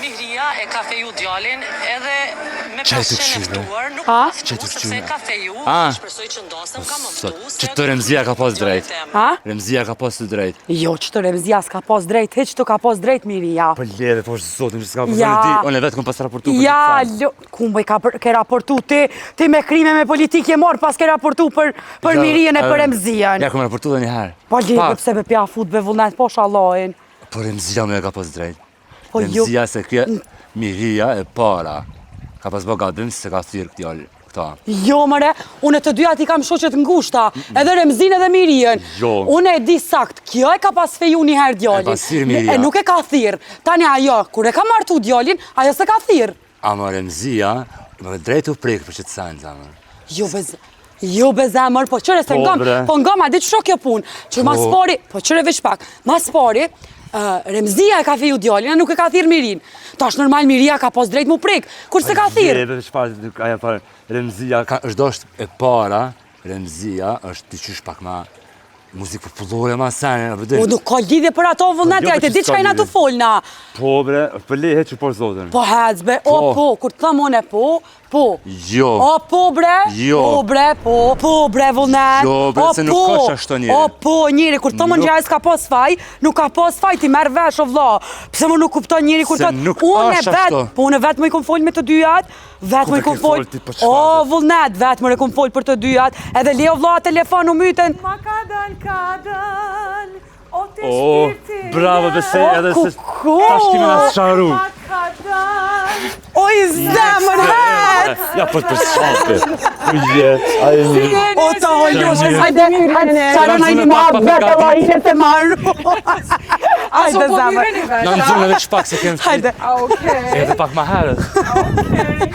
Mihria e ka feju djalin edhe me pashen e ftuar nuk pas se ka feju, shpresoj që ndosëm ka më ftu. Që të Remzia ka pas drejt. Remzia ka pas të drejt. Jo, që të Remzia s'ka pas drejt, heq të ka pas drejt Miria. Për leve, po është zotin që s'ka pas drejt. Unë e vetë kom pas raportu për Ja, kumbë ke raportu ti me krime me politikë morë pas ke raportu për Mirien e për Remzian. Ja, kom raportu dhe njëherë. Po leve, pse be pja fut be vullnet, po shalojnë. Po Remzia me ka pas drejt. Remzia se kje Miria e para. Ka pas bë gabim se ka thyrë këta. Jo, mëre, unë të dyja ti kam shoqet ngushta, edhe Remzin edhe Mirien. Jo. Unë e di sakt, kjo e ka pas feju një herë djallin. E pas thyrë Miria. E nuk e ka thyrë. Tani ajo, kur e ka martu djallin, ajo se ka thyrë. Ama Remzia, me drejt u prekë për që të sajnë, zamër. Jo be zemër, po qëre se po nga ma di që shok jo pun, që mas pari, po qëre veç pak, mas pari, Remzia e ka feju djallin, nuk e ka thirë Mirin. Tash normal Miria ka pas drejt mu prek, kur se ka thirë. Remzia është dosht e para, Remzia është të qysh pak ma muzikë popullore ma sene. O, nuk ka lidhje për ato vullnet, e di qka i na të folna. Po bre, për lehe që por zotën. Po hecbe, o po, kur të thamone po. Jo. O po bre, jo. Po bre vullnet. Jo bre, se nuk është ashtu njëri. O po njëri, kur të thamon që s'ka pas faj, nuk ka pas faj, ti merë vesh o vla. Pse më nuk kupton njëri kur të ashtu. Po unë vetë më i kom fol me të dyjat, vetë më i kom fol. O vullnet, vetë më i kom fol për të dyjat, edhe leo vla telefon u myten. Ma ka dal, o të shpirtin. Bravo besej edhe se tash kime nga sharu. Ma ka dal. O i zemër het! Ja për të përshape. Aje një. O të hojlosh, hajde, qarën ajni marë, vetë la i në të marru. Hajde zemër. Në nëzune edhe qpak se kemë Hajde. Edhe pak ma herët.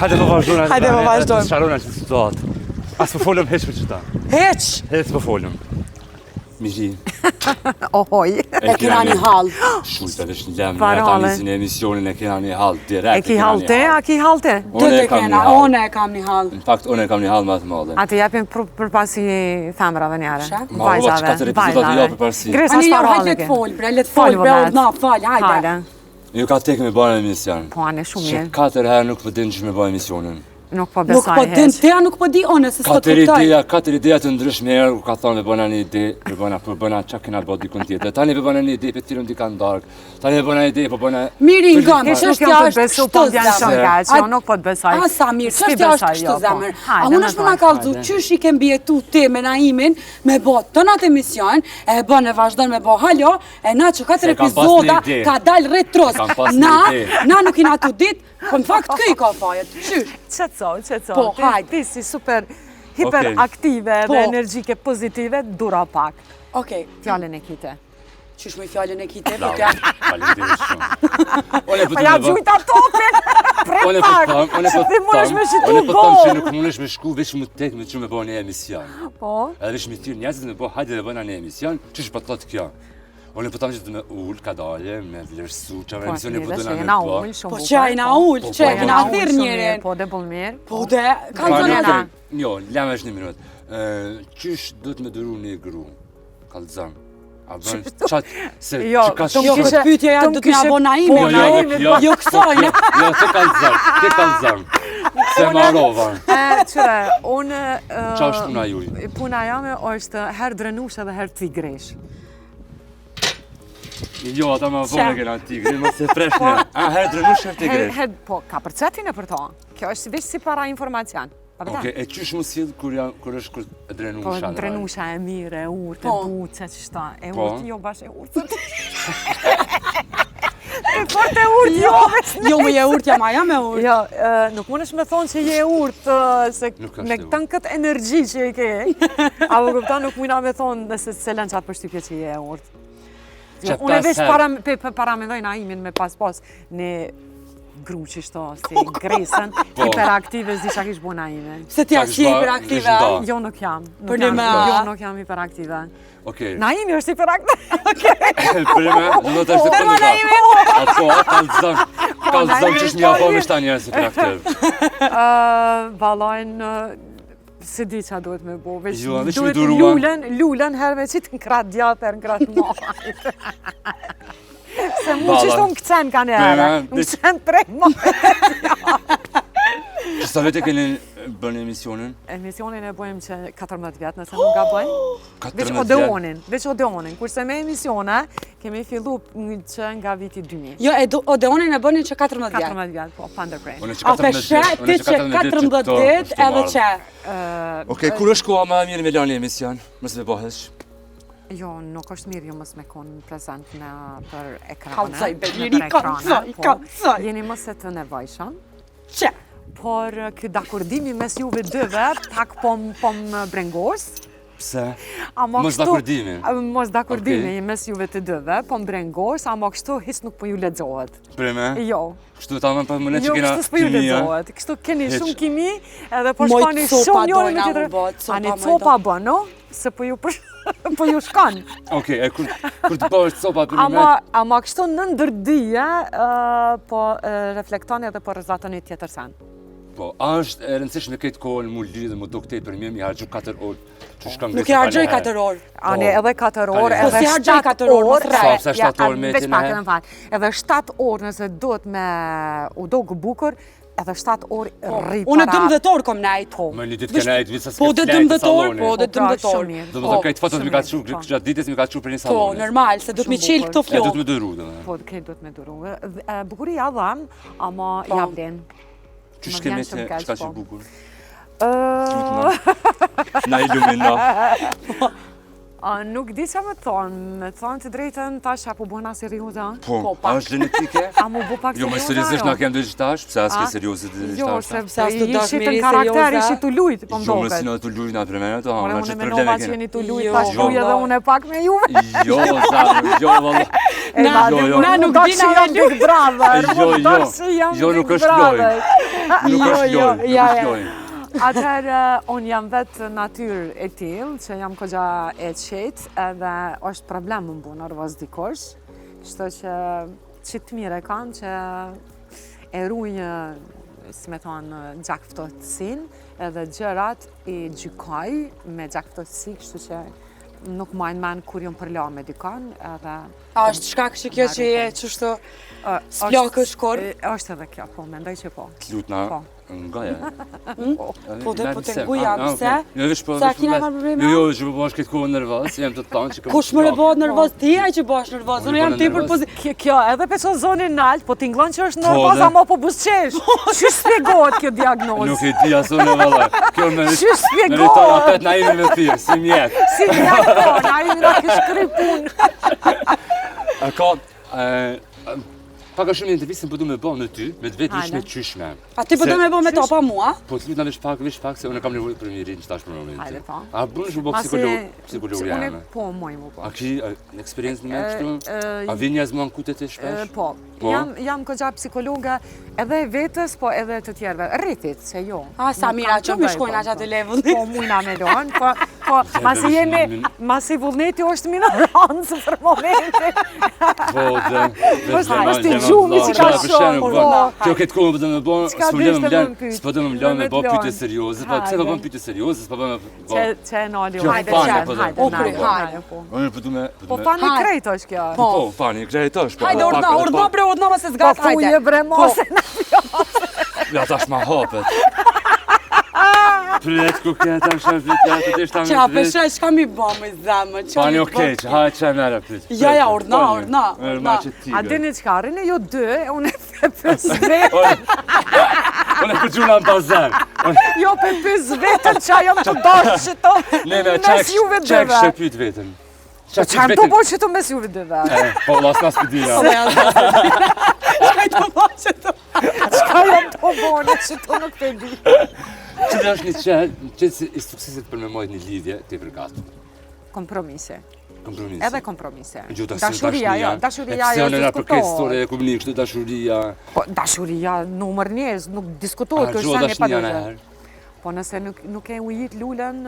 Hajde po vazhdojnë. Hajde po vazhdojnë. Sharona që të situatë. Asë po folëm heq për qëta. Heq? Heq po folëm. Miri. Ohoj. E kena një halë. Shujta vesh një lemë, në ta njësin e emisionin e kena një halë direkt. E ki halë te, a ki halë te? Dë të kena, one e kam një halë. Në fakt, une e kam një halë ma të madhe. A të jepim për pasi femrave njare. Ma uva që 4 epizodat i japë përsi. Gresa Ani s'par hajde halë të fol, bre, le të fol, bre, na, fal, hajde. Ju ka tek me bërë emision. Po, anë shumë Që mirë. 4 herë nuk përdin që me bërë emisionin. Nuk po Nuk besoj po din, teja nuk po di one, se s'ko të kuptoj. 4 ideja të ndryshme herë, ku ka thonë me bëna një ide, për bëna qa kena bërë dikun tjetër. Tani për bëna një ide, për tirëm dika ndark. Tani për bëna ide, për bëna... Miri nga, çështja është kështu zemër. Jo, nuk po të besoj. A, sa mirë, çështja është kështu zemër. A unë është më nga kallëzu, qysh i kem bjetu ti me Naimin, me bo të natë emision, e bën e vazhdon me bo halo, e na që 4 epizoda ka dal retros. Na nuk i na të dit, po në fakt këj ka fajet, qysh? Qëtëso, Po, hajde. ti si super hiperaktive dhe energjike pozitive, dura pak. Okej. Fjallën e kite. Qysh me fjallën e kite, po Bravo, t'ja... faleminderit shumë. Pa ja gjujta topin! Pret pak! Ti mundesh me shitu Unë po them që nuk mundesh me shku veç më tek me që me bëjë një emision. Po? Edhe veç me thirr njerëzit me bëj hajde të bëna një emision, çish po thot kjo. Unë po them që të me ul ka dalje, me vlerësu çfarë emisioni po do na bëj. Po që ai na ul, që e kena thirr njërin. Po dhe bull mirë. Po dhe, kalzona. Jo, lama është një minutë. Qysh do të më duru një gru? Kallzon. A bën çat se ka Jo, këtë pyetje ja do të na bëj Naimi. Jo kësaj. Jo, të kallzon. Se marrova. Qëre, unë... Qa është puna juj? Puna jame është herë drenush edhe herë tigresh. Jo, ata ma vone kena tigri, ma se preshne. A, herë drenush, herë tigresh? Po, ka përcetin e për to. Kjo është veç si para informacion. Oke, e qysh më s'fjell kur është kur drenusha? Po, drenusha e mirë, e urtë, e buce, qështa. E urtë, jo bash e urtë. E fort e urtë, jo veç ne. Jo, me je urtë, jam e urtë. Jo, nuk mundesh me thonë që je urtë, se me këtan këtë energji që i ke. Apo këpta nuk mujna me thonë nëse se lën qatë përshtypje që je urtë. Unë e veç paramendoj Naimin me pas në gru që shto, si gresën, hiperaktive, zdi kish bu Naime. Se t'ja si hiperaktive? Jo, nuk jam. Për në me? Jo, nuk jam hiperaktive. Okej. Naimi është hiperaktive. Për në me, do të është të përnë ka. Apo, kalzëm që shmi apo me shta njerës hiperaktive. Valojnë, se di qa duhet me bo, veç duhet duhet lullen herë me qitë në kratë djatë, herë në kratë majtë. Se mu që ishtë unë këcen ka njëre. Unë këcen 3 mëtë. Që sa vete keni bërë emisionin? Emisionin e bëjmë që 14 vjetë, nëse nuk ga bëjmë. Veç Odeonin. Kurse me emisione, kemi fillu që nga viti 2000. Jo, Odeonin e bënin që 14 vjetë. 14 vjetë, po, Pandërprej. A peshe, ti që 14 dit edhe që? Okej, kur është koha më mirë me lani emision? Mësë me bëhesh? Jo, nuk është mirë ju mësë me konë prezent për ekrane. Kalzaj, Belini, kalzaj. Jeni mëse të nevojshëm. Që? Por këtë dakordimi mes juve dëve, pak po më brengos. Pse? Mos dakordimi? Mos dakordimi mes juve të dëve, po më brengos, ama kështu hisë nuk po ju ledzohet. Preme? Jo. Kështu ta më për mëne që Jo, kena kështu s'po ju ledzohet. Kështu keni shumë kimi, edhe po shkoni shumë njërë me tjetër. Ani copa bë, no? Se po ju shkan. Okej, kur të bësh copa për me? Ama kështu në ndërdije, po reflektoni edhe po rëzatoni tjetër sen. Po, a është e rëndësishme këtë kohën mu lidhe më do këtë për mjem, i hargjë 4 orë, që shkam nuk i hargjëj 4 orë. Ani edhe 4 orë, edhe 7 orë. Sa 7 orë me ti në herë? Edhe 7 orë nëse do të me u do bukur, edhe 7 orë rri para. Unë 12 orë kom najt. Më një ditë ke najt, visa s'ke po dhe 12 orë, po dhe 12 orë. Do më të kajtë fotot mi ka të shurë, gjatë ditës mi ka të shurë për një salonit. Po, normal, se du të mi qilë këto flokë. E du të me dëru, dhe. Po, këtë du të me dëru. Bukuria dham, ama ja vlen. Që shkeme të shka që bukur? Na ilumina. Nuk di që me thonë të drejten tash apo bëna serioza? Po, a është genetike? A mu bu pak serioza, jo? Jo, me seriosisht na kem dhe gjithash, pëse as ke seriozit dhe jo, gjithash? se ishit në karakter, ishit të lujt, po Jo, mdoket. me si në të lujt nga të remene, to Ore, hanë, unë që me probleme nova që kene. jeni të lujt, pas luj edhe unë e pak me juve. Jo, zarë, jo, valla. Na nuk dina me Big Brother. Jo, nuk është loj. Nuk është loj, nuk është loj. Atëherë, unë jam vetë natyrë e tilë, që jam këgja e qetë, edhe është problem më bu nervoz dikosh, kështu që qitë mire kanë që e rujë, si me thonë, gjakftotësin, edhe gjërat i gjykoj me gjakftotësi, kështu që nuk majnë men kur jom përla me dikon, edhe... A është shkak që kjo që je qështu s'plakë shkor? është edhe kjo, po, mendoj që po. T'lutna, nga ja. Po dhe po të nguja, pëse? Jo, vish po, sa kina ka probleme? Jo, që po bësh këtë kohë nervoz, jam të tanë që... Kush më bëhet nervoz? Ti ai që bësh nervoz, unë jam tepër pozitiv. Kjo edhe peso zonin nalt, po t'inglon që është nervoz, ama po busqesh. Që shpjegohet kjo diagnozë? Nuk e di asë në valla. Kjo Që shpjegohet? meriton apet na imi me thirë, si mjet. Si mjet, po, na imi na kështë kry punë. A ka... Paka shumë një intervjistën po du me bëhë në ty, me të vetë ishme qyshme. A ti po do me bëhë me to, pa mua? Po të lutë në vish pak, se unë kam nevojë për një rinë që tash për momentin. Hajde, po. A bënë shumë bëhë psikologë jame? Po, moj mu po. A ki eksperiencë në me kështu? A vinë një zmanë kutet e shpesh? Po, jam këgja psikologa edhe vetës, po edhe të tjerve. Rritit, se jo. A, sa mira, që mi shkojnë a qatë levellit? Po, mujna me lonë, po, masi vullneti është minorancë për momentin. Po, dhe... është i gjumi që ka shumë. Kjo këtë kohë pëtë me bënë, s'po dhe më lënë me bënë pyte seriozë, pa pëse po bënë pyte seriozë, s'po bënë me bënë... Që e nali, hajde, hajde. Unë pëtu me... Po pani krejt është kjo. Po, pani krejt është. Hajde, ordna më se zgatë, hajde. Po fuje bre mose në Ja, tash ma hapet. Pret ku këtë am shumë vit, ja të ishtë am Qa, peshe, shka mi bëmë i zemë? Pani okej, që hajtë që e mërë prit. Ja, ordna. A dini qka, rinë jo dy, unë e pës vetën. Unë e përgjuna në bazar. Jo pe pës vetën që ajo të dashë që to mes juve dëve. Qek shepyt vetën. Qa më të bo që to mes juve dëve? Po, las nas pëdija. Qka i të bo që to? Qka jam të bone që to nuk të di? Qëtë është një qëtë i suksesit për me mojt një lidhje të i përgatë? Kompromise. Kompromise? Edhe kompromise. Dashuria, jo, eksionera për këtë historie e kumni, kështë dashuria... Po, dashuria numër njës, nuk diskutohet, kështë sa një padëgjë. Po nëse nuk e ujit lullën,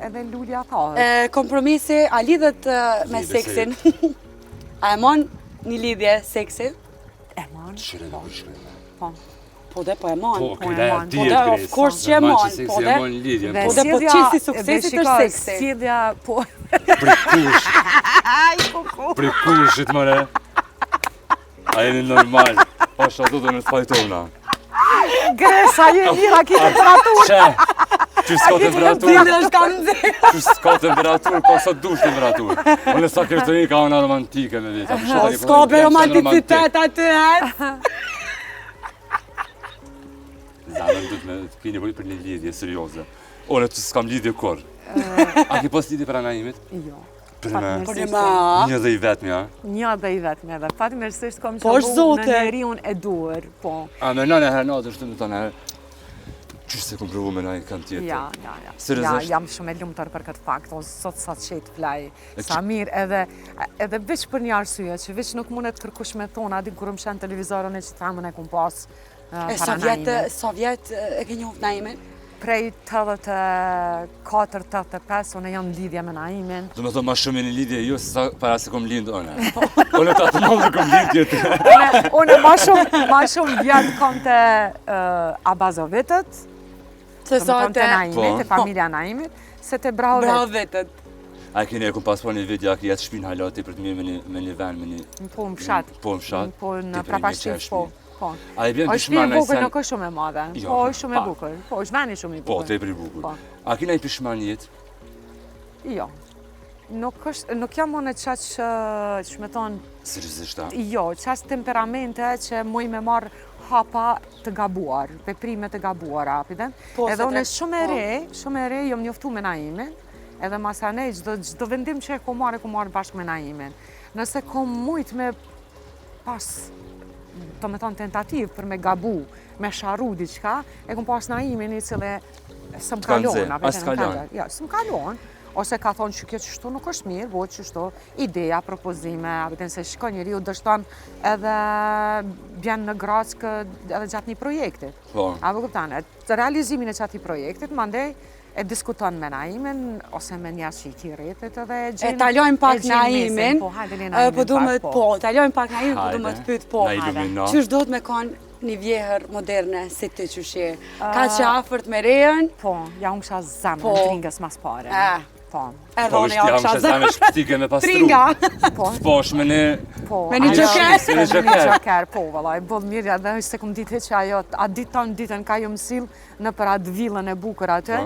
edhe lullja thohet. Kompromisi, a lidhet me seksin? A e mon një lidhje seksi? E mon? Shire dhe shire. Po. Po dhe po e mon. Po, këta e Po dhe, of course që e mon. Po dhe, po qësi suksesit është seksi. Sjedhja, po... Prikush. Prikushit, mëre. A jeni normal. Pasha do të në spajtona. Gresa, je mira ki temperaturë. Që? Që s'ka temperaturë? Që s'ka temperaturë, pa sa dush temperaturë. Unë sa kërtëri ka unë romantike me vita. S'ka për romanticitet aty, Zamën du të keni nevojë për një lidhje serioze. Unë të s'kam lidhje kur. A ki pas lidhje për Anaimit? Jo. Për me? Një dhe i vetëmi, a? Një dhe i vetëmi edhe. Fatmirësisht kom qëllu në njeriun e duër, po. A me nëne herë natë është të më tonë herë. Qështë se kom provu me nëjë kanë tjetër? Ja, jam shumë e lumëtër për këtë fakt. O sot sa të shetë flaj. Sa mirë edhe veç për një arsye, që veç nuk mundet kërkush me tonë, adin kërëm shenë televizorën e që të famën e kum pas. Sovjet e ke njohë Naimin? Prej 84-85, unë jam në lidhja me Naimin. Do me thonë ma shumë e një lidhje ju, se para se kom lindë one. Unë të atë mëllë kom lindë jetë. Unë ma shumë vjetë kom të Abazovitët, të të Naimit, të familja Naimit, se të Brahovitët. A keni e kom pas po një video, a ki jetë shpinë halati për të mirë me një ven, me një... Po më fshat. Po më fshat. Po në prapashtiv, po. A i bjen të pishman në bukur nuk është shumë e madhe, po është shumë e bukur, po është veni shumë i bukur. Po, të e për i bukur. A kina i pishman jetë? Jo. Nuk jam unë qaq që me thonë... Seriosisht, a? Jo, qaq temperamente që muj me marë hapa të gabuar, veprime të gabuara, apiden. Edhe unë shumë e re, jom njoftu me Naimin, edhe masane, gjdo vendim që e ko marë bashkë me Naimin. Nëse kom mujt me pas... të me thonë tentativ për me gabu, me sharu diqka, e kom pas Naimin i cile së më kalon. A së kalon? Ja, së më kalon. Ose ka thonë që kjo qështu nuk është mirë, vo qështu ideja, propozime, abiten se shko njëri u dështon edhe bjen në gracë edhe gjatë një projektit. A vë këptanë, realizimin e qatë një projektit, mandej e diskuton me Naimin, ose me njerë që i ti rritit edhe e gjenë... E talojmë pak Naimin, po du me të pytë po. Qështë do të me konë një vjehër moderne si të qëshje? Ka që afërt me rejën? Po, ja unë kësha zemë në tringës mas pare. Po. Po, ja unë kësha zemë shpëtike me pastru. Tringa? Po, është me një... Me një gjoker? Me një gjoker, po, vëllaj. Bëllë mirë, edhe se kom ditë që ajo, a ditën ka jo mësil në për atë villën e bukër atë.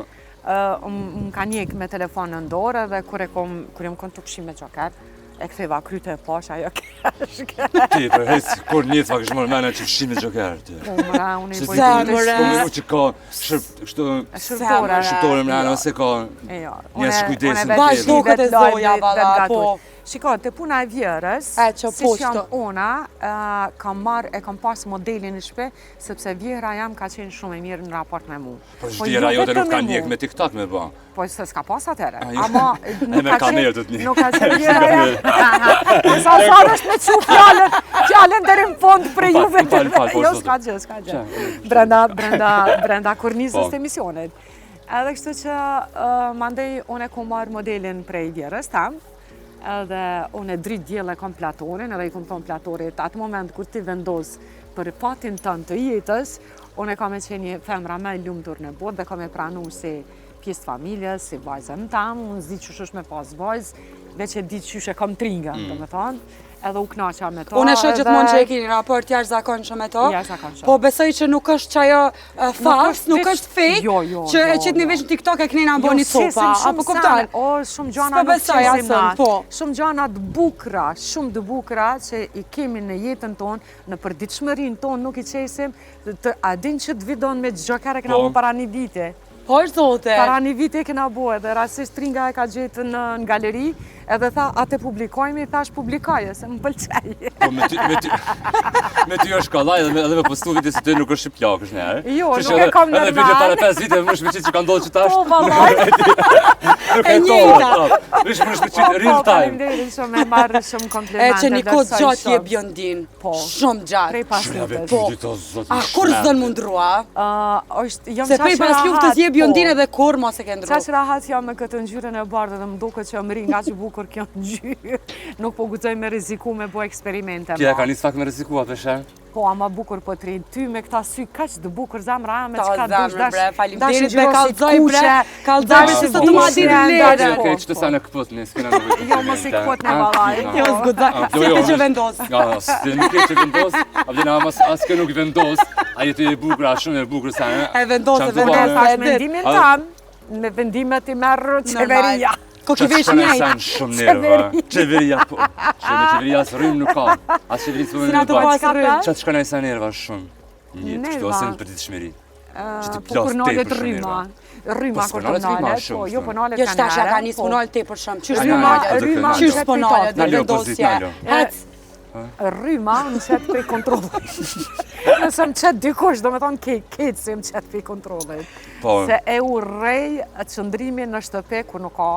Më ka njek me telefon në ndorë dhe kër jam kënë të këshim me gjoker, e këtheva kryte e posh, ajo kesh. Ti, për hejtë, kur njëtë fa kështë mërë mene që këshim me gjoker, ti. Po, mëra, unë i bojtë të shpëmë që ka shërptore mërë, ose ka njësë kujdesin. Bash do këtë e zoja, vala, po. Shiko, të puna e vjerës, si që jam ona, kam marrë e kam pas modelin në shpe, sepse vjera jam ka qenë shumë e mirë në raport me mu. Po vjera jote nuk ka njek me TikTok me ba? Po se s'ka pas atëre. Ama nuk ka qenë vjera jam. Sa është me që fjallën deri në fond për juve. Jo, s'ka gjë. Brenda kornizës të emisionet. Edhe kështu që mandej unë e ku marrë modelin prej vjerës tam, edhe unë e dritë djele kom platorin, edhe i kom thonë platorit, atë moment kur ti vendos për fatin tënë të jetës, unë e kam e qenë një femra me lumëtur në botë dhe kam e pranu si pjesë familjes, si vajzën tamë, unë zdi qysh është me pas vajzë, veç e di qysh e kam tringa, do me thonë, edhe u knaqa me to. Unë e shë gjithmonë që e kini raport jashtë zakonshëm me to, jashtëzakonshëm. po besoj që nuk është që ajo fals, nuk është fake, që e qitë një veç në TikTok e këni nga bo një copa, apo kuptan? O, shumë gjana nuk qesim na, shumë gjana të bukra, shumë të bukra që i kemi në jetën tonë, në përditshmërinë tonë nuk i qesim, a din që të vidon me gjokare këna bu para një vite. Po është zote. Para një vite e këna bu edhe rasisht Tringa e ka gjetë në galeri, edhe tha, atë publikojmë, i thash publikaje, se më pëlqej. Po me ty është kalaj edhe me postu vite se ty nuk është shqipjak është njerë. Jo, nuk e kam nërmal. Edhe vite para 5 vite më shme qitë që ka ndodhë që tash. Po, valaj. Nuk e tohë. Ishë më shme qitë real time. Po, falimderit shumë me marrë shumë komplimente. E që një kodë gjatë je bjondin. Shumë gjatë. Prej paslutet. A kur zënë mundrua? Se prej pasluftës je bjondin edhe kur mos e ke ndru. Qa që rahat jam me këtë ngjyrën e bardhë dhe më duke që më ri nga që bukë kur kjo në gjyë, nuk po guxoj me riziku me bo eksperimente. Kja ka njës fakt me rizikua peshe? Po, ama bukur po të rinë, ty me këta sy kaq të bukur zemra me qka Ta dush zemrë bre, dash faleminderit i me gjiro si kallzoj bre, kuqe, kallzoj dash se i të të ma ditë lere. Okej, që të sa në këpët një, s'kena në vëjtë. Jo, mos i këpët në valaj. Jo, zgudzaj, si ke që vendos. Si nuk ke që vendos, abdina as ke nuk vendos, a jetë e bukur, a shumë e bukur sa E vendos, Tash mendimin tam, me vendimet i merë qeveria. Ko ki vesh njajt. Shumë nerva. Qeveria, po. Qeveria së rrimë nuk ka. As qeveria së Sina të pas rrimë. Qatë shkona i sa nerva shumë. Një kështu ose në për ditë shmeri. Po kur nalet rryma. Rryma kur të nalet, po jo po nalet Jo shtash ka njës më nalet te për shumë. Rryma Qysh po nalet dhe vendosje. Rryma më qëtë për kontrollit. Nëse më qëtë dikush, do me thonë ketë se më qëtë për kontrollit. Se e urrej qëndrimin në shtëpe kur nuk ka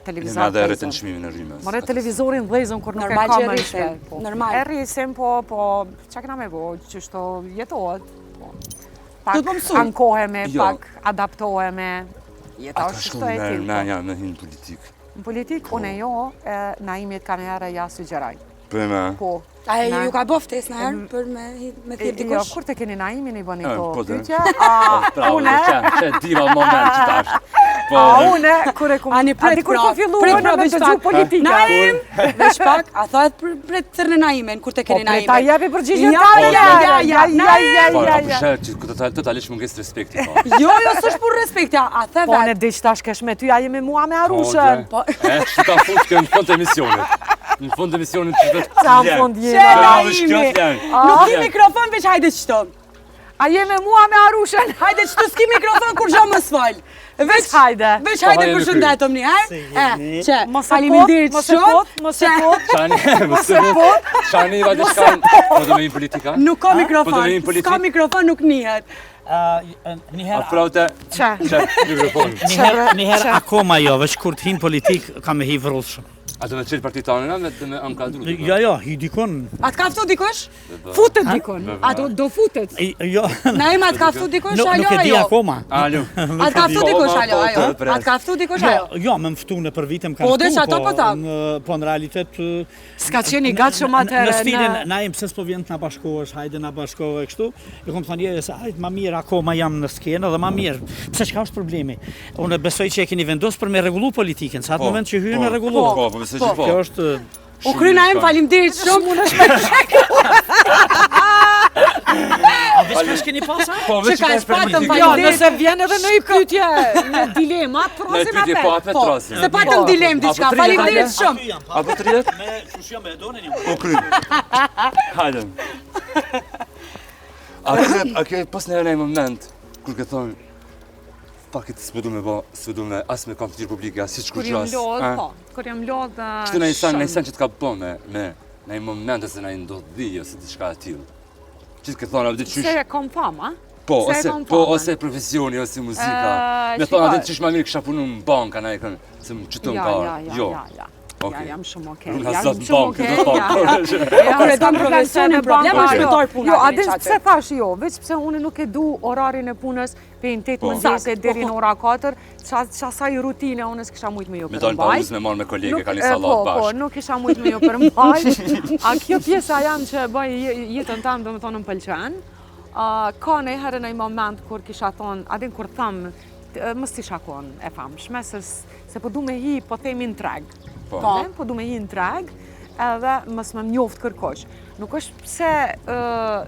televizor. Në dhe rritën shmimin në rrymës. More televizorin dhezën kur nuk e ka më në shpe. E rrisim, po, qa këna me bo, qështo jetohet. Pak ankoheme, pak adaptoheme. Jeta është shto e tilë. Na në hinë politik. Në politik, une jo, na imit ka në herë ja sugjeraj. Për me? Po. A e ju ka boftes në herë për me thirë dikush? Jo, kur të keni naimin i bëni Po, pytja, une... Që diva moment që tash. A une, kur e kumë... Ani pret po filluar në me të gju politika. Naim, veç pak, a thot pret tërë në naimin, kur të keni naimin. Po, ta jepi përgjigjen Ja, që totalisht munges respekti. Jo, s'është për respekti, a the Po, vetë. në diç tash kesh me ty, a jemi mua me Arushën. Që ta fut në fund të emisionit. Në fund të emisionit që të Qa në fund jemi. Nuk ki mikrofon, veç hajde qëto. A jemi mua me Arushën. Hajde qëto s'ki mikrofon kur gjo më s'fal. Veç hajde. Veç hajde për shëndetëm një herë. Që, Mos e faleminderit shumë. mos e pot. Shani i vajtë shkan. Po do me i politika? Nuk ka mikrofon. S'ka mikrofon, nuk nihet. Afrote. Njëherë akoma jo, veç kur të hinë politik, ka me hi vrullshëm. A do me qëllë partitanina me më kadru? Jo, hi dikon. A t'ka ftu dikush? Futet dikon. A do futet. Jo. Naim, a t'ka ftu dikush, alo, Nuk e di ajo? akoma. Alo. A t'ka ftu dikush, alo, ajo? A t'ka ftu dikush, ajo? Jo, me më ftu në për vitem kam Po, dhe që ato po ta? Po në realitet... Ska qeni gatshëm atëherë në stilin, Naim, pse s'po vjen të na bashkohesh, hajde na bashkohe kështu. Jo kom thonë, se hajde ma mirë, akoma jam në skenë dhe ma mirë. Pse çka është problemi? Unë besoj që e keni vendosur për me rregullu politikën, sa atë moment që hyjë me rregullu. Po, besoj që po. Kjo është U kryna em, faleminderit shumë. A veç ka shkeni pasa? Po, veç ka shpatëm Jo, nëse vjen edhe në i pytje, në dilema, trosim atë. Po, atë trosim. Se patëm dilem diçka, faleminderit shumë. Apo të rjetë? Me fushja me donin ju. Po, krymë. Hajden. A ke pas në herë moment, kur ke thonë, pakit s'me du me ba, s'me du me as me kam të Republike, as si që Kur jam lodh, po. Kur jam lodh... Kështu në i sen që t'ka po me në i momente se në i ndodhi, ose diçka e tillë. Që t'ke thonë, a vëdi qysh... Se e kom fama, Po, ose profesioni, ose muzika. Me thonë, a vëdi qysh ma mirë kësha punu në banka, na i kënë, se më qëtu në karë. Jo. Ja, jam shumë okej. Unë hasat në bankë, në Kur e tam profesionin, problem është me tor puna. Jo, a din pse thash jo, veç pse unë nuk e du orarin e punës pejnë 8 mëngjese deri në ora 4, qasaj rutine unë s'kisha mujt me jo Me për tonë mbaj. pauzë me marrë me kolege, ka një salat bashkë. Po, nuk kisha mujt me jo për mbaj. A kjo pjesa jam që bëj jetën tam, do me thonë më pëlqen. Ka në herë në i moment kur kisha thonë, a din kur thamë, mës t'isha konë e famshme, se po du me hi, po themi në treg. Po du me hi në treg, edhe mës më njoftë kërkosh. Nuk është pse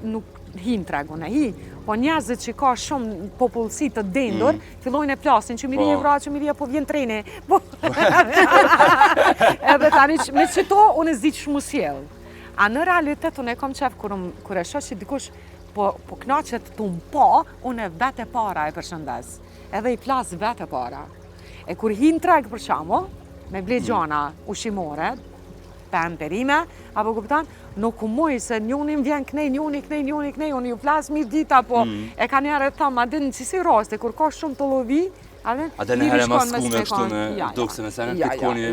nuk hi në treg, unë e hi, po njerëzit që ka shumë popullsi të dendur, fillojnë e plasin, që mi vije vra, që mi vije, po vjen treni. Edhe tani, me qëto, unë e zdi që shmu sjell. A në realitet, unë e kom qef, kur e shoh që dikush po knaqet të më po, unë e vete para e përshëndes. Edhe i plas vete para. E kur hi në treg për shamo, me ble gjana ushimore, pen perime, apo kuptan, nuk u muj se njonin vjen knej, unë ju flas mirë dita, po e ka njerë e thamë, adin që si raste, kur ka shumë të lovi, A dhe në herë maskume kështu me dukse me sene, këtë koni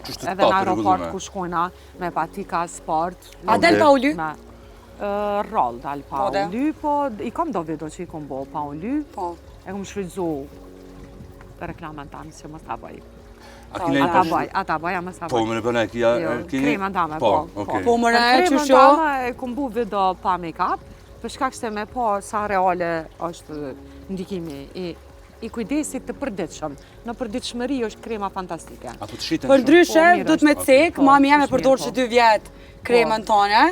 qështu të edhe në tapë aeroport rregullume. ku shkojna me patika sport. A del pa u ly? Rall dal pa u ly, po i kom do video që i kom bo pa u ly, Po. e kom shfrytzu reklamen tanë që mos ta bëj. Ata baj, ama sa baj. Po, më në bëna e kia... Krema ndame, po. Po, më rejë që Krema ndame e kom bu video pa make-up, për shkak se me po sa reale është ndikimi i kujdesit të përditshëm. Në përditshmëri është krema fantastike. Apo të shiten Për ndryshe, du të me cek, mami jam e përdorë që 2 vjetë kremën tonë,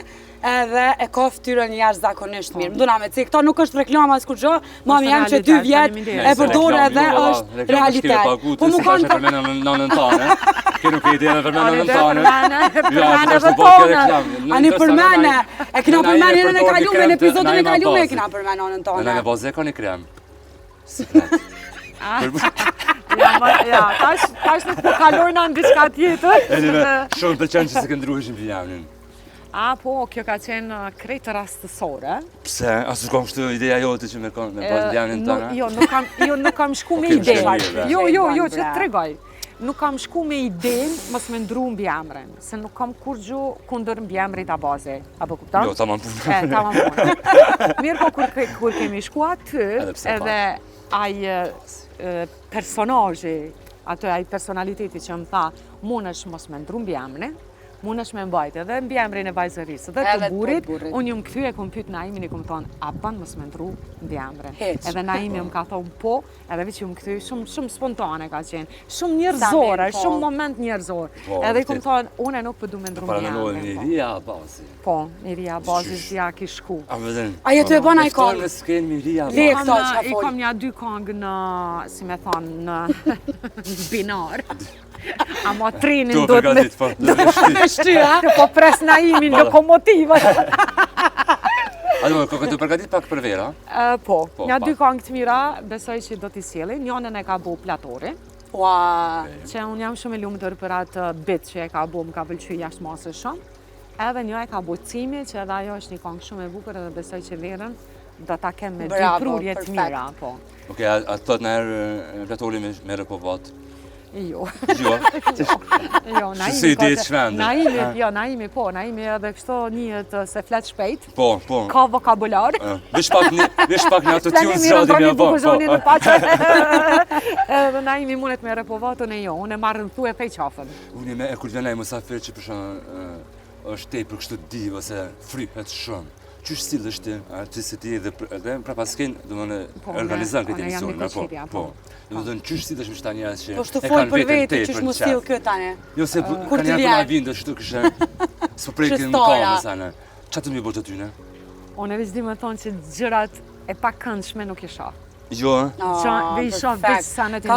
edhe e ka ftyrën jashtëzakonisht mirë. Më duna me cek, këta nuk është reklama as kur gjë, mami jam që 2 vjetë e përdorë edhe është realitet. Po më kanë për me nënën tonë, ke nuk e ide edhe për me nënën tonë. Ani përmene, e kina përmene edhe në kalume, në epizodën e kalume e kina përmene nënën tonë. Në me boze ka një krem. Siklet. Ja, tash nuk po kalojna në diçka tjetër. Shumë pëlqen që se këndruheshim për jamnin. Po, kjo ka qenë krejtë rastësore. Pse? Asë shkom kështu ideja jote që me pas jamnin tëna? Jo, nuk kam shku me idenë. Jo, që të tregoj. Nuk kam shku me idenë mos me ndru mbi emrin, se nuk kam kur gju kundër mbi emrit a baze. Apo kupton? Jo, tamam punë. Tamam punë. Mirë po kur kemi shku aty, edhe ai personazhi, atë ai personaliteti që më tha, mundesh mos me ndru mbi emrin, mundesh me mbajt edhe mbi emrin e vajzërisë dhe të burit, unë ju më kthy e kom pyet Naimin i kom thonë, a ban mos me ndru mbi emrin. Edhe Naimi më ka thonë po, edhe veç ju më kthy shumë spontane ka qenë, shumë njerëzore, shumë moment njerëzor. Edhe i kom thonë, unë nuk po du me ndru mbi emrin. Para në Miria Abazi. Po, Miria Abazi s'ja ki shku. A vëdhen. Ajo të e bën ai kohë. Në skenë Miria Abazi. I kom një 2 këngë në, si me thonë, në binar. Ama trenin do të me shtyja, po pres Naimin lokomotiva. Ado, këtë të përgatit pak për vera? Po, një 2 këngë të mira, besoj që do t'i sjellin. Njënën e ka bu Platori. Që unë jam shumë e lumtur për atë bit që e ka bu, më ka pëlqy jashtë masë shumë. Edhe një e ka bu Cimi, që edhe ajo është një këngë shumë e bukur, edhe besoj që verën do ta kem me 2 prurje të mira. Okej, a thot në herë Platori me repovat? Jo. Jo? Jo, Naimi Naimi edhe kështu njët se flet shpejt. Po. Ka vokabular. Vish pak në ato tjunë zradi me abo. Edhe Naimi mundet me repovatën e jo, unë e marrë në thu e pej qafën. Unë e kur vjenaj musafir që përshën është tej për kështu div ose fripet shumë. Qysh sillë është ti se ti edhe prapa s'ken, do më në organizan këtë emisionin, po. Do më thënë, qysh sillë është mishta njerës që po shtu folë për vete, qysh mu sillë këtë tani? Jo, se kanë janë për na vindë, shtu kështë, s'po prekin në kamë, sana. Qa të mi bërë të ty, ne? Unë e veç di me thonë që gjërat e pa këndshme nuk i shoh. Jo, Dhe i shoh veç sanet e mira.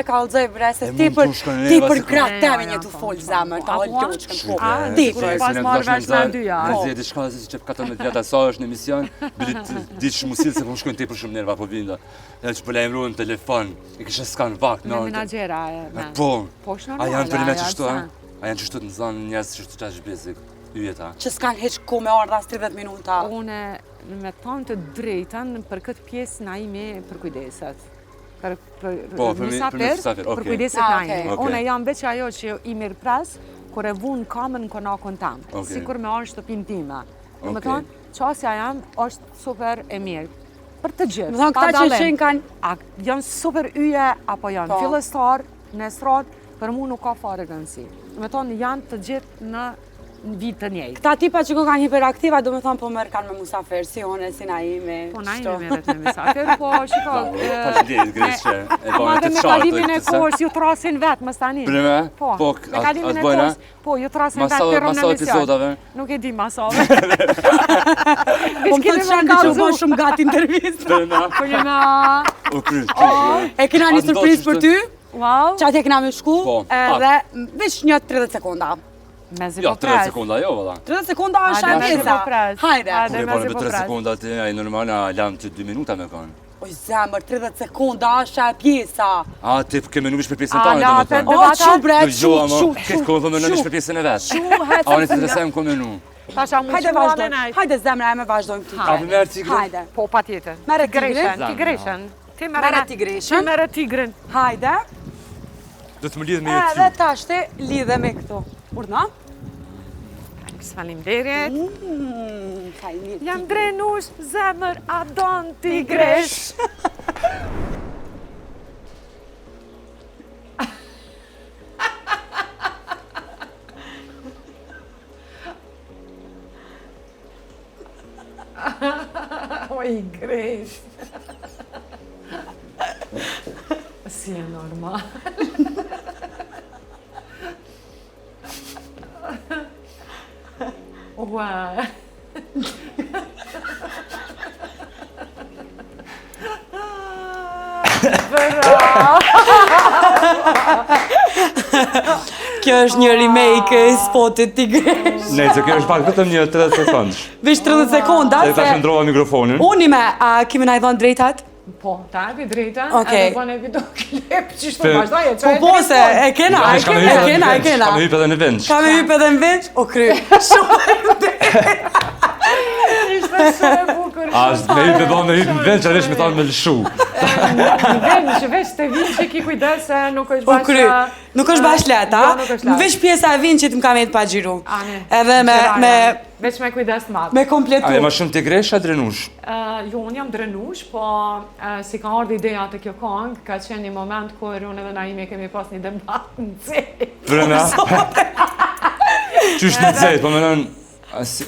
Kallëzoj bre, se ti për gratë temi një të folë zemër, ta olë gjoqën po. Ti për pas marrë vesh me dyja. Në zjeti shka dhe si që 14 vjeta sa është në emision, bilit ditë shmusil se po më shkojnë te për shumë nerva po vinda. Edhe që po lajmëru në telefon, i kështë s'kanë vakt në Me menagjera e Po, është a janë për një me normal, qështu, a janë qështu në zonë njësë qështu qash bezik, yjeta. Që s'kanë heq ku me ardha 30 minuta. Une me thonë të drejten për këtë pjesë Naimi për kujdeset. Për mysafir, për kujdeset Naimi. Une jam veç ajo që i mirë pres, kur e vunë kamën në konakon tam, si kur me anë shtëpin time. Në me thonë, qasja jam është super e mirë. Për të gjithë. Më thonë, këta që shenë kanë... Janë super yje, apo janë fillestar, nesrat, për mu nuk ka fare rëndësi. Në me thonë, janë të gjithë në vit të njëjtë. Këta tipa që kanë hiperaktiva, do me thonë, po mërë kanë me musafir, si one, si Naimi. Po Naimi merret me musafir, po shiko... Faleminderit, Greshe, e bojnë Madhe të me kalimin e kohës ju trasin vetë, më stani. Prime? Po, me kalimin e kohës, po, ju trasin vetë për në emision. Nuk e di masave. Po më të shanë që u bën shumë gati intervjista. Po jena... E kena një surprizë për ty, Wow. që atje kena me shku, edhe veç një 30 sekunda. Mezi Jo, po 30 pres. sekunda, jo, valla. 30 sekunda është e pjesa. Hajde. Kur e bërë me 30 sekunda ti, a i normal, a lam të 2 minuta me kanë. Oj zemër, 30 sekunda është e pjesa. A, ti ke menumish për pjesën tane, do më thënë. O, që bre, Jo, ama, këtë kohë për menumish për pjesën e vetë. A, unë të interesajmë ku menu. Hajde vazhdojmë. Hajde zemra, e me vazhdojmë këtë. A, për merë tigrin? Hajde. Po, pa tjetër. Mere tigrin. Tigreshen. Mere tigreshen. Ti mere tigrin. Hajde. Do të më lidhë me Edhe tashti lidhe me këtu. Urna? Faleminderit. Jam drenush, zemër, a don tigresh. O i gresh. Si e normal. Ua. Kjo është një remake e spotit Tigresh. Nejse, kjo është pak vetëm një 30 sekundësh. Veç 30 sekonda. Se ta shëndrova mikrofonin. Unë me, a kemi na i thonë drejtat? Po, ta epi drejta, Okej. edhe bën e videoklip, qishtu vazhdoje, Po po se, e kena. Ka me hyp edhe në vend. Ka me hyp edhe në vend, o kry. Ishte shumë e bukur. Ashtë me hyp edhe me hyp në vend që aresh me thonë me lëshu. Në vend që veç të vinë që ki kujdes se nuk është O kry, nuk është bash let, a? Jo, nuk është let. Veç pjesa e vinë që të më kam jetë pa gjiru. Ane. Edhe me Veç me kujdes të madhë. me kompletu. A e ma shumë Tigresh a Drenush? Jo, unë jam Drenush, po si ka ardhur ideja të kjo këngë, ka qenë një moment kur unë edhe Naimi kemi pas një debat në cejt. Vrena? Qysh në cejt, po menon...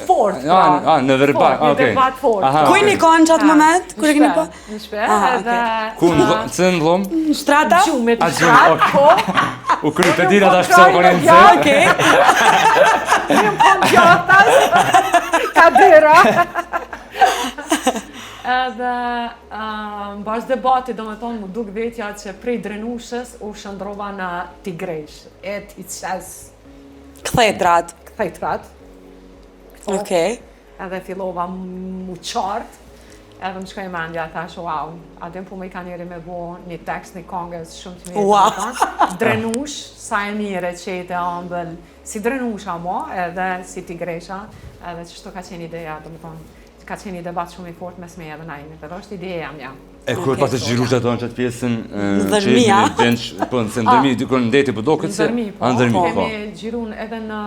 Fort, pra. Në verbal, Fort, një debat fort. Ku i një konë qatë moment? Kur e keni po? Në shpe, edhe... Ku në cënë dhom? Në shtrata? Gjumit A në gjumë, shtratë, po. U kry të dira da shpëso kone në Ja, cejt. Okej. Një pon gjatas, kadera. Edhe në bashkë debati, do me thonë, mu duk vetja që prej Drenushës u shëndrova në Tigresh. E t'i qes Këthetrat. këthejtrat. Okej. Edhe fillova mu qartë. Edhe më shkoj mendja, thash, wow, adim po me i ka njeri me bo një tekst, një kongës shumë të mirë. Wow. Drenush, sa e mire qete ambël, si Drenusha mo, edhe si Tigresha, edhe që shto ka qenë ideja, do më thonë, ka qenë një debat shumë i fort mes me edhe Naimit, edhe është ideja mja. E kur pas të gjiru që ato në qëtë pjesën Në dërmia. Po në ndërmi, dykon ndeti për do këtë se... Në Ndërmi, po. Kemi gjirun edhe në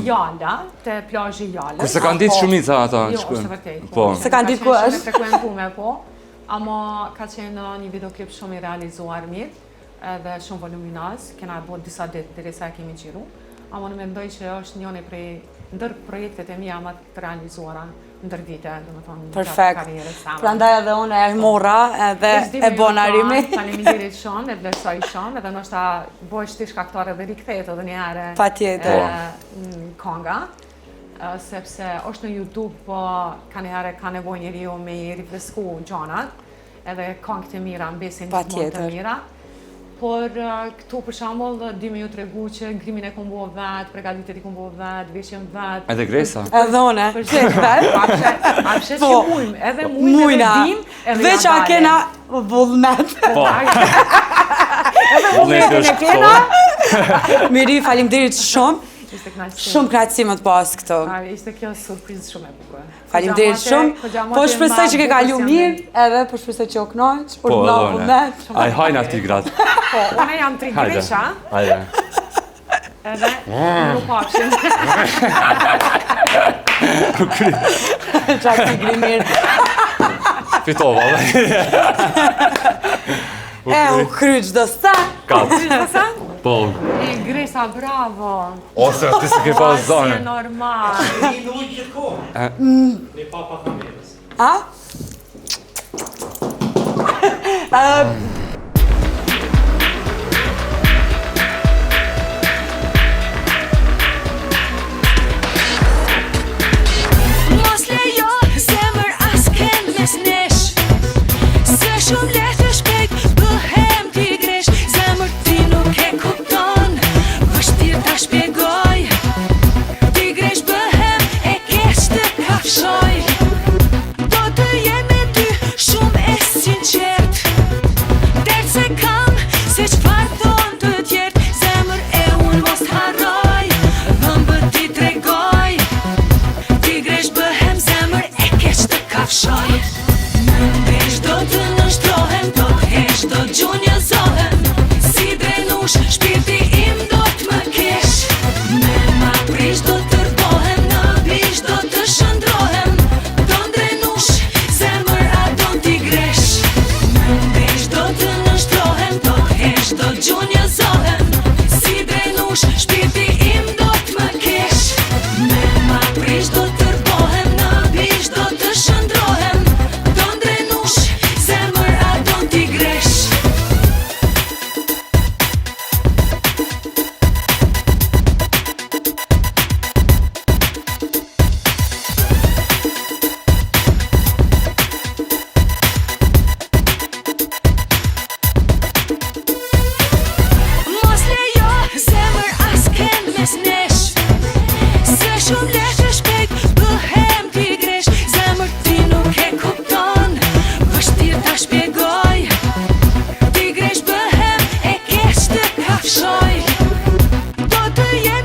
Jala, te plazhi Jalës. Kërse kanë ditë shumica ata? Jo, është vërtejt. Po. Se kanë ditë ku është. Ka qenë shumë e frekuentume, po. Ama ka qenë një videoklip shumë i realizuar mirë, edhe shumë voluminaz. Kena bo disa ditë derisa e kemi gjiru. Ama në mendoj që është njëri prej ndër projektet e mia më të realizuara ndër vite, do të thonë, Perfekt. karrierës same. Prandaj edhe unë e morra edhe e bona rimi. Faleminderit shumë, e vlerësoj shumë, edhe ndoshta bëhesh ti shkaktare dhe rikthehet edhe një herë. Patjetër. Konga, sepse është në YouTube, po ka një herë ka nevojë njeriu me i rifresku gjanat, edhe këngët e mira mbesin gjithmonë të mira. Por këtu për shembull di me ju tregu që ngrimin e kom bo vet, përgatitjet i kom bo vet, veshjen vet. Edhe Gresa. Edhe une, qëtë vet. Apshet që mujmë, edhe mujmë edhe dim, edhe veç a kena vullnet. Po. Edhe vullnetin e kena. Miri, faleminderit shumë. Ishte knaqësi. Shumë knaqësi më të pas këtu. Ishte kjo surprizë shumë e bukur. Faleminderit shumë. Po shpresoj që ke kalu mirë, edhe po shpresoj që o kënaq, Po, na vullnet. Aj hajna tigrat. Po, une jam Tigresha, Hajde. edhe nuk papshin. Qak tigri mirë. Fitova, U kry gjdo sa. Katë. Po. E Gresa, bravo. Ose, ti se ke pas Si zone. e normal. I në ujë gjithë kohë. Në papa kamerës. A? Mos lejo zemër asken mes nesh, se shumë letë shpejt bëhem Tigresh. Zemër ti nuk e kupton, vështirë ta shpjegoj. Tigresh bëhem e keq të kafshoj. Do të jem me ty shumë e sinqert, të jetë